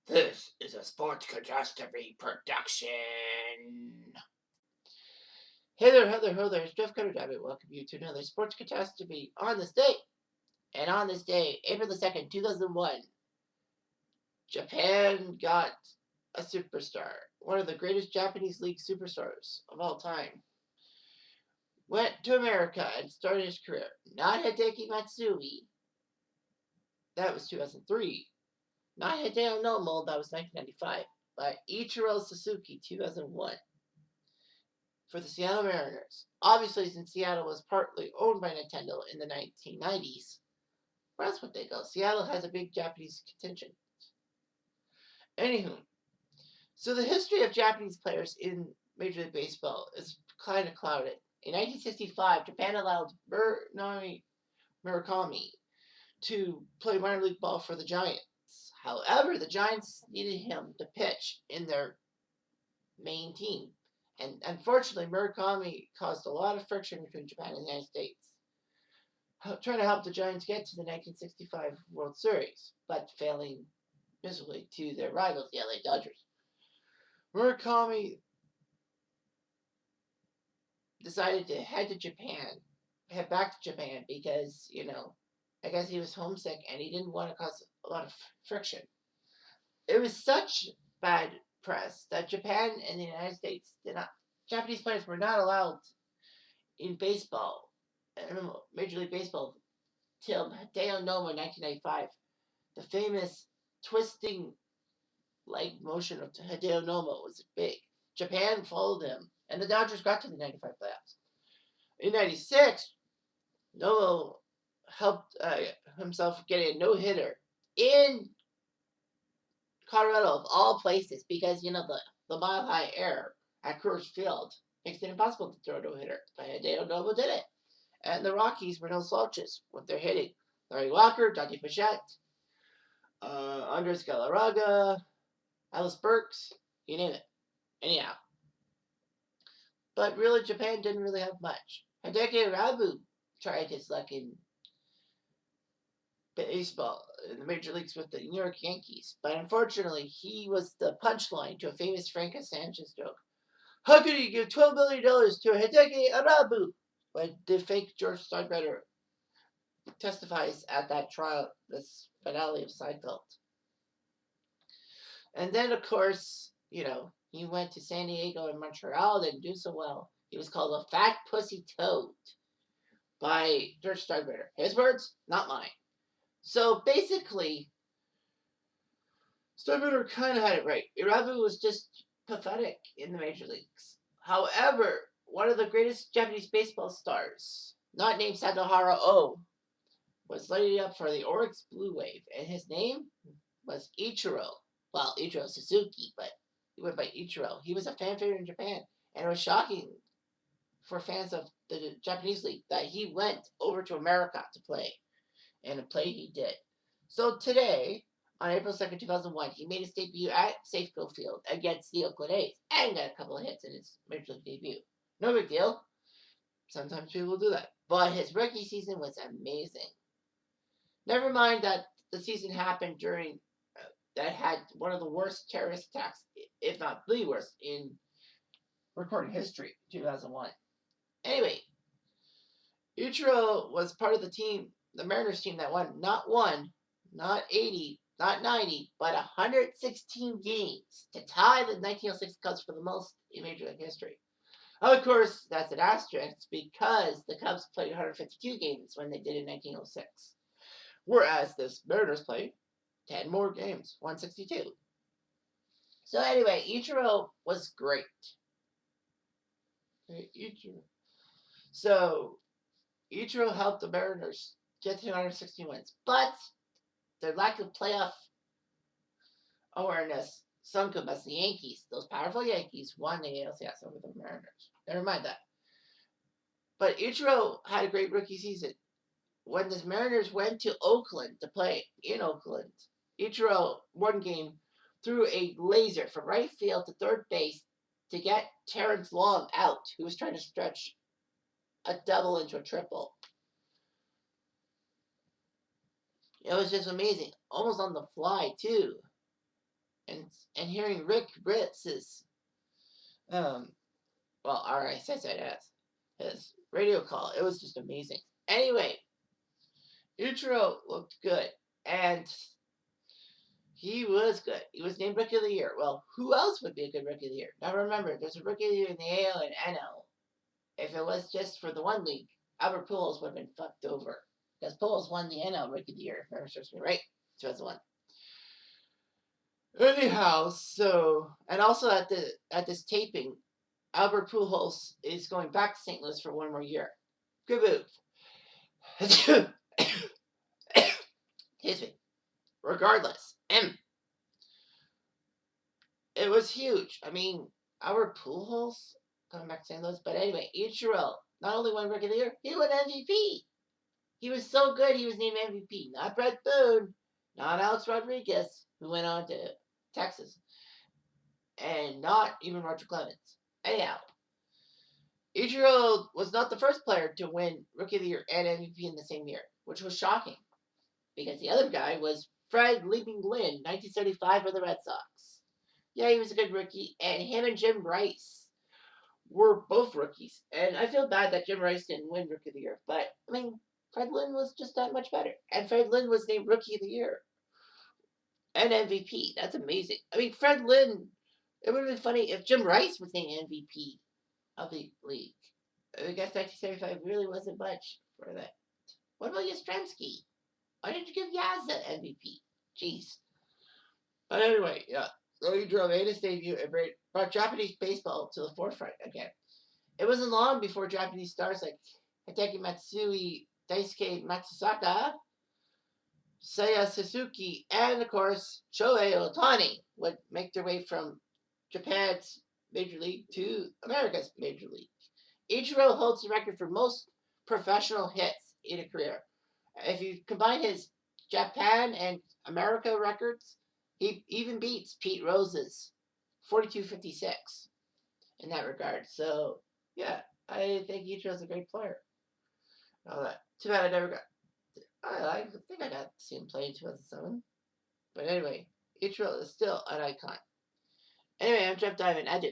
This is a sports catastrophe production. Hey there, Heather, ho there, it's Jeff Cutter. Welcome you to another sports catastrophe on this day. And on this day, April the 2nd, 2001, Japan got a superstar. One of the greatest Japanese league superstars of all time. Went to America and started his career. Not Hideki Matsui. That was 2003. Not Hideo Nomo. That was 1995. But Ichiro Suzuki, 2001. For the Seattle Mariners. Obviously, since Seattle was partly owned by Nintendo in the 1990s, well, that's what they go. Seattle has a big Japanese contingent. Anywho, so the history of Japanese players in Major League Baseball is kind of clouded. In 1965, Japan allowed Murakami to play minor league ball for the Giants. However, the Giants needed him to pitch in their main team. And unfortunately, Murakami caused a lot of friction between Japan and the United States, trying to help the Giants get to the 1965 World Series, but failing miserably to their rivals, the LA Dodgers. Murakami decided to head back to Japan because, I guess he was homesick and he didn't want to cause a lot of friction. It was such bad press that Japan and the United States Japanese players were not allowed in baseball, Major League Baseball, till Hideo Nomo in 1995. The famous twisting leg motion of Hideo Nomo was big. Japan followed him, and the Dodgers got to the 95 playoffs. In 96, Nomo helped himself get a no-hitter in Colorado, of all places, because, the mile-high air at Coors Field makes it impossible to throw a no-hitter. But Hideo Nomo did it. And the Rockies were no slouches with their hitting. Larry Walker, Dante Bichette, Andres Galarraga, Alice Burks, you name it. Anyhow. But really, Japan didn't really have much. Hideki Rabu tried his luck in baseball in the major leagues with the New York Yankees, but unfortunately, he was the punchline to a famous Franco Sanchez joke. How could you give $12 million to Hideki Arabu? When the fake George Steinbrenner testifies at that trial, this finale of Seinfeld. And then, of course, he went to San Diego and Montreal, didn't do so well. He was called a fat pussy toad by George Steinbrenner. His words, not mine. So basically, Steinbrenner kind of had it right. Irabu was just pathetic in the major leagues. However, one of the greatest Japanese baseball stars, not named Satohara O, was lighting up for the Oryx Blue Wave, and his name was Ichiro. Well, Ichiro Suzuki, but he went by Ichiro. He was a fan favorite in Japan, and it was shocking for fans of the Japanese league that he went over to America to play, and the play he did. So today, on April 2nd, 2001, he made his debut at Safeco Field against the Oakland A's and got a couple of hits in his major league debut. No big deal. Sometimes people do that. But his rookie season was amazing. Never mind that the season happened during that had one of the worst terrorist attacks, if not the worst, in recorded history, 2001. Anyway, Ichiro was part of the team, the Mariners team that won not 80, not 90, but 116 games to tie the 1906 Cubs for the most in Major League history. Of course, that's an asterisk because the Cubs played 152 games when they did in 1906. Whereas the Mariners played 10 more games, 162. So anyway, Ichiro was great. So Ichiro helped the Mariners get to 116 wins. But their lack of playoff awareness sunk them as the Yankees. Those powerful Yankees won the ALCS over the Mariners. Never mind that. But Ichiro had a great rookie season. When the Mariners went to Oakland to play in Oakland, Ichiro, one game, threw a laser from right field to third base to get Terrence Long out, who was trying to stretch a double into a triple. It was just amazing. Almost on the fly, too. and and hearing Rick Britz's well, RSS his radio call, it was just amazing. Anyway, Ichiro looked good, and he was good. He was named Rookie of the Year. Well, who else would be a good Rookie of the Year? Now remember, there's a Rookie of the Year in the AL and NL. If it was just for the one league, Apr2 would have been fucked over. Because Pujols won the NL Rookie of the Year, if memory serves me right. 2001. Anyhow, so and also at this taping, Albert Pujols is going back to St. Louis for one more year. Good move. Excuse me. Regardless, it was huge. I mean, our Pujols coming back to St. Louis, but anyway, Ichiro not only won Rookie of the Year, he won MVP. He was so good, he was named MVP. Not Brett Boone, not Alex Rodriguez, who went on to Texas, and not even Roger Clemens. Anyhow, Ichiro was not the first player to win Rookie of the Year and MVP in the same year, which was shocking because the other guy was Fred Leaping Lynn, 1975 for the Red Sox. Yeah, he was a good rookie, and him and Jim Rice were both rookies. And I feel bad that Jim Rice didn't win Rookie of the Year, but I mean, Fred Lynn was just that much better, and Fred Lynn was named Rookie of the Year and MVP. That's amazing. I mean, Fred Lynn. It would have been funny if Jim Rice was named MVP of the league. I guess 1975 really wasn't much for that. What about Yastrzemski? Why did you give Yaz the MVP? Jeez. But anyway, yeah. So Ichiro made his debut and brought Japanese baseball to the forefront again. It wasn't long before Japanese stars like Hideki Matsui, Daisuke Matsusaka, Seiya Suzuki, and of course Shohei Ohtani would make their way from Japan's Major League to America's Major League. Ichiro holds the record for most professional hits in a career. If you combine his Japan and America records, he even beats Pete Rose's 42.56 in that regard. So, yeah, I think Ichiro's a great player. All that. Too bad I never got. I think I got to see him play in 2007. But anyway, Ichiro is still an icon. Anyway, I'm Jeff Diamond. I do.